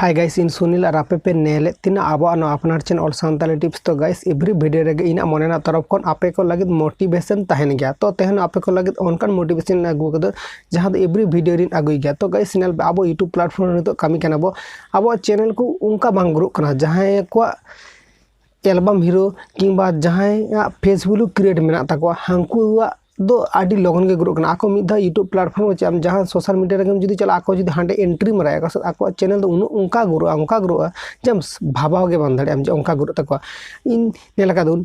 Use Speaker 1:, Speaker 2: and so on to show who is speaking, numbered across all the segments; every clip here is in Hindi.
Speaker 1: हाय गाइस इन सुनील और आपे पे नेले तीन अब अपनार चैनल ऑल सांताली टिप्स। तो गाइस एवरी वीडियो रे इन मन तरफ खन आपे को लगे मोटिवेशन तहन गया। तो तेहन आपे को लगे अनकान मोटिवेशन आगु कदो जहां दो एवरी वीडियो रिन आगु गया। तो गाइस चैनल अब यूट्यूब प्लेटफॉर्म रे तो कमी कना अब चैनल को उनका बांग ग्रो कना जहां को एल्बम हीरो किंबा जहां फेस वैल्यू क्रिएट मेना तको हांकुआ दो आदि लगन के ग्रो आको मिधा यूट्यूब प्लेटफॉर्म चे जहाँ सोशल मीडिया रे जुदी चला आको जुदी हांडे एंट्री मारा आको चैनल दो उनका ग्रो जम भाबाव के बांध दाड़े उनका ग्रो तको इन नेलका दो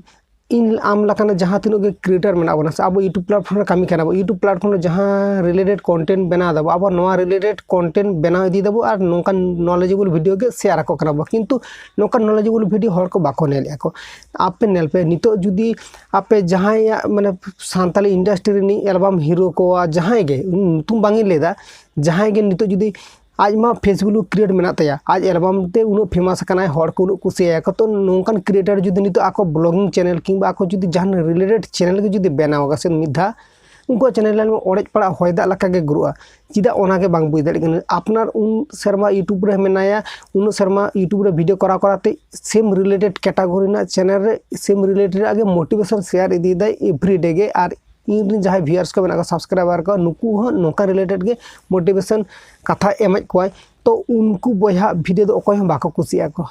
Speaker 1: इन आम लकाना जहाँ तीनों के क्रिएटर में से अब यूट्यूब प्लेटफॉर्म कमी करना यूट्यूब प्लेटफॉर्म जहाँ रिलेटेड कंटेंट बना दबो अब नवा रिलेटेड कंटेंट बना इदी दबो और नोका नॉलेजेबल वीडियो के शेयर को करना किंतु नोका नॉलेजेबल वीडियो हर को बाको नेल को आपे नेल पे नितो जुदी आपे जहाँ माने सांताली इंडस्ट्री नी एल्बम हीरो को जहाँ के तुम बांगी लेदा जहाँ के नितो जुदी आज मा फेस वैल्यू क्रिएट मेना तया आज एल्बम ते उनो फेमस कना हर को उनो कुसिया को तो नोंकान क्रिएटर जुदी नितो आको ब्लॉगिंग चैनल किंबा आको जुदी जहान रिलेटेड चैनल के जुदी बनाओगा से मिधा उनको चैनल में ओड़ेज पड़ा होयदा लका के ग्रोआ चिदा ओना के बांग बुझ दाड़ी कन अपनार उन शर्मा यूट्यूब रे मेनाया उन शर्मा यूट्यूब रे वीडियो करा कराते सेम रिलेटेड कैटेगरी ना चैनल रे सेम रिलेटेड आगे मोटिवेशन शेयर इदी दा एवरीडे के आर इन जहाँ व्यूअर्स को बना सब्सक्राइबर को नुकू नौका रिलेटेड के मोटिवेशन कथा एम को तो उनको बया वीडियो दो अकोय बाको कुसिया को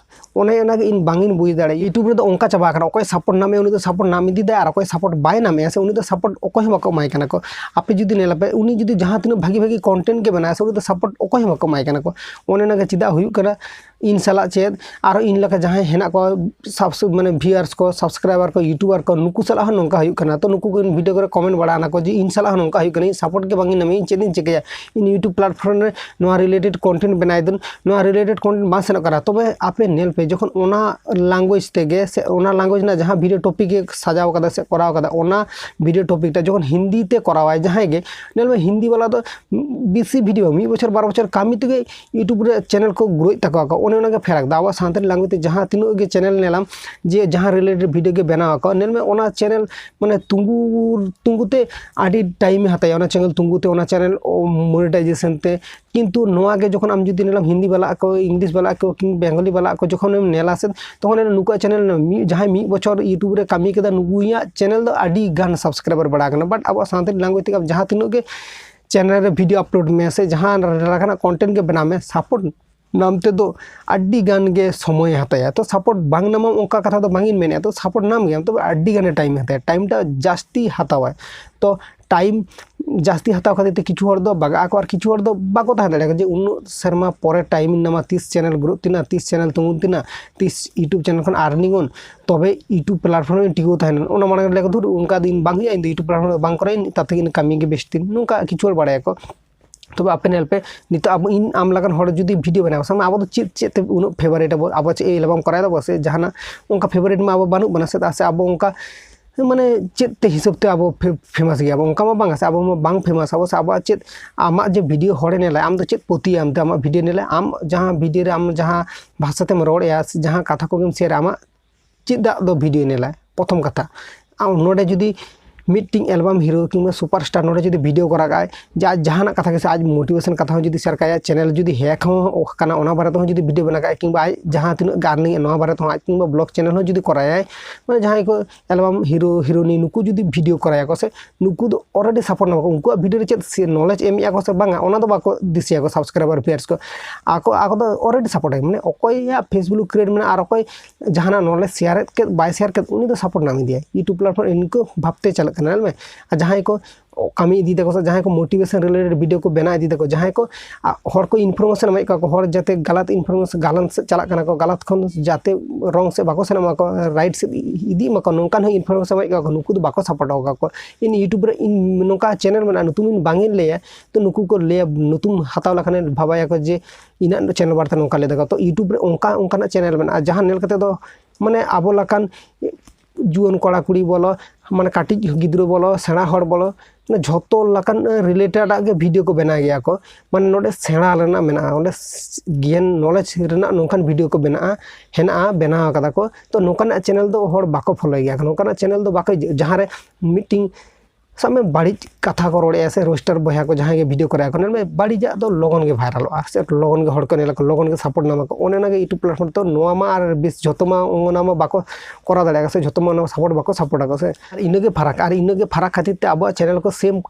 Speaker 1: इन बांगिन बुझ दाड़े यूट्यूब रे दो उनका चाबा करना अकोय सपोर्ट नामे उनी दो सपोर्ट नाम इदी दा और अकोय सपोर्ट बाय नामे से उनी दो सपोर्ट अकोय बाको माय कना को आपे जुदी नेला पे उनी जुदी जहाँ तीन भागी भागी कंटेंट के बना से उनी दो सपोर्ट अकोय बाको माय कना को ओने चिदा हुयु कना इन साला चेद और इन लका जहाँ हेना को सब माने व्यूअर्स को सब्सक्राइबर को यूट्यूबर को नुकु साला नौका हुयु कना तो नुकु को इन वीडियो को कमेंट बड़ा को जी इन साला नौका हुयु कना सपोर्ट के बांगी नामे चेदिन चिकया इन यूट्यूब प्लेटफॉर्म रे नोआ रिलेटेड कंटेंट बनाय दन नोआ रिलेटेड कंटेंट बा सेन करा तबे आपे नेल पे जखन ओना लैंग्वेज तेगे से ओना लैंग्वेज ना जहाँ वीडियो टॉपिक के सजाव कदा से कराव कदा ओना वीडियो टॉपिक ता जखन हिंदी ते करावाय जहाँ गे नेल में हिंदी वाला तो बीसी वीडियो 1 बछर 12 बछर कामी ते यूट्यूब रे चैनल को ग्रो तको ओने फेरक दावा सांताली लैंग्वेज ते जहाँ तीनों के चैनल नेलाम जे जहाँ रिलेटेड वीडियो के बनाव को नेल में ओना चैनल माने तुंगुते आडी टाइम हताया ओना चैनल तुंगुते ओना चैनल मोनेटाइजेशन ते किंतु नोआ के जखन आम जुदी नेलाम हिंदी वाला को इंग्लिश वाला को कि बेंगली वाला को जखन नेला से तखन नुका चैनल जहाँ 1 बछर यूट्यूब रे कामी केदा नुगुया चैनल दो आडी गान सब्सक्राइबर बड़ा करना बट अब सांताली लैंग्वेज ते जहाँ तीनों के चैनल रे वीडियो अपलोड में से जहाँ रखना कंटेंट के बना में सपोर्ट नामते दो अड्डी गान के समय हताया तो सपोर्ट बांग नाम उनका कथा तो बांगिन मेने तो सपोर्ट नाम गया तो अड्डी गाने टाइम हताया टाइम टा जास्ती हतावा तो टाइम जास्ती हताव खातिर किछु हर दो बागा को और किछु हर दो बाको ता दाड़े जे उन शर्मा परे टाइम नामा 30 चैनल ग्रो तिना 30 चैनल तुंगुन तिना 30 यूट्यूब चैनल खन अर्निंग ऑन तबे यूट्यूब प्लेटफॉर्म टिको थान ओना माने लेको धुर उनका दिन बांग इन यूट्यूब प्लेटफॉर्म बांग करे ताते इन कामी के बेस्ती नुका किछु हर बाड़ाय को तो आपे नेल पे नितो अब इन आम लगन हर जुदी वीडियो बना साम अब चेत उन फेवरेट अब चे एल्बम कराय दबो से जहाना उनका फेवरेट में अब बानु बना से अब उनका माने चेत हिसाब ते अब फेमस गया अब उनका मा बांग से अब बांग फेमस अब चेत आमा जे वीडियो हरे नेला आम तो चेत पोती आम ते आमा वीडियो नेला आम जहां वीडियो रे आम जहां भाषा तेम रोड़या जहां कथा को शेयर आमा चेत दो वीडियो नेला प्रथम कथा आम नोडे जुदी मीटिंग एल्बम हीरो कि सुपरस्टार नोड़े जुदी वीडियो कराए जहाँ कथा के आज मोटिवेशन कथा जुदी शेयर का चैनल जुदी हैक होना बारे तो जुदी वीडियो बना कि आज जहाँ तीन गार्निंग बारे तो आज कि ब्लॉग चैनल जुदी कराए मैं जहाँ को एल्बम हीरो हीरोनी नुकू जुदी वीडियो कराए को से नुकू तो ऑलरेडी सपोर्ट ना उनको वीडियो चेक नॉलेज एम को से बांगा तो बाको दिसिया को सब्सक्राइबर व्यूअर्स को आको तो ऑलरेडी सपोर्ट है मैंने अकोय फेसबुक क्रिएट मैंने और अकोय जहाँ नॉलेज शेयर के बाय शेयर के उनी तो सपोर्ट नाम दिया यूट्यूब प्लेटफॉर्म इनको भावते चल में जहाँ को कमी इदी तक जहाँ को मोटिवेशन रिलेटेड वीडियो को बना इदी तक जहाँ को हर को इनफॉर्मेशन एम को हर जाते गलत इनफॉर्मेशन गालन से चला को गलत खन जाते रंग से बाको सेन को राइट से इदी को नौकान इनफॉर्मेशन एम को नुकु बाको सपोर्ट को इन यूट्यूब रे इन नौका चैनल में नुतुम बांगिन ले तो नुकु को ले नुतुम हताव लखाने भाबाया को जे इन चैनल बारते नौका ले तो यूट्यूब रे उनका चैनल में जहाँ नेल कते दो माने आबो लखान जुआन कड़ा कुड़ी बोलो माने काटिज गिद्रो बोलो सेना हर बोलो झोतो लकान रिलेटेड के वीडियो को बना गया को माने नोडे सेना रेना मेना ओंडे ज्ञान नॉलेज रेना नोकान वीडियो को बना हेना बना कदा को तो नोकान चैनल दो हर बाको फॉलो गया नोकान चैनल दो बाको जहाँ रे मीटिंग सब में बाड़ी कथा को रोड़े से रोस्टर बया को जहाँ वीडियो करे में बाड़ी लोगन के भाइरलों से लगन के हड़ को नेला लगन के सपोर्ट नामा को यूट्यूब प्लेटफॉर्म तो नोमा बीस जो बाको करा दाड़ा से जो सपोर्ट बाको सपोर्ट से इनगे फरक और इनगे फरक खातिर अब चैनल को सेम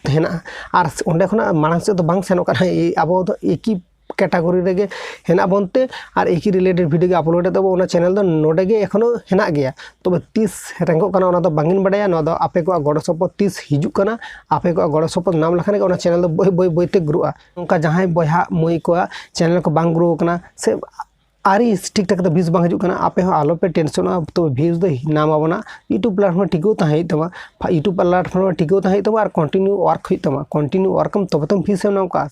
Speaker 1: हेना और अंडे खुना मांग से तो बांग सेनों अब एक ही कैटागोरी रेगे हेना बनते और एक ही रिलेटेड वीडियो अपलोड तब चैनल दो नोडे गे एखोनो हेना गया तब 30 रैंकों कना ओना दो बांगिन बड़ाया ना दो आपे को गड़ सपोर्ट 30 हिजुक कना आपे को गड़ सपोर्ट नाम लखाने के ओना चैनल दो बय बय बयते ग्रोआ उनका जहां बया मई को चैनल को बांग ग्रो कना से आरी ठीक ठाक तो 20 बांग हिजुक कना आपे हो आलो पे टेंशन तो व्यूज दो नाम आबना यूट्यूब प्लेटफॉर्म टिको ताहे तमा यूट्यूब प्लेटफॉर्म टिको ताहे तमा और कंटिन्यू वर्क हुई तमा कंटिन्यू वर्कम तब तुम व्यूज नाम का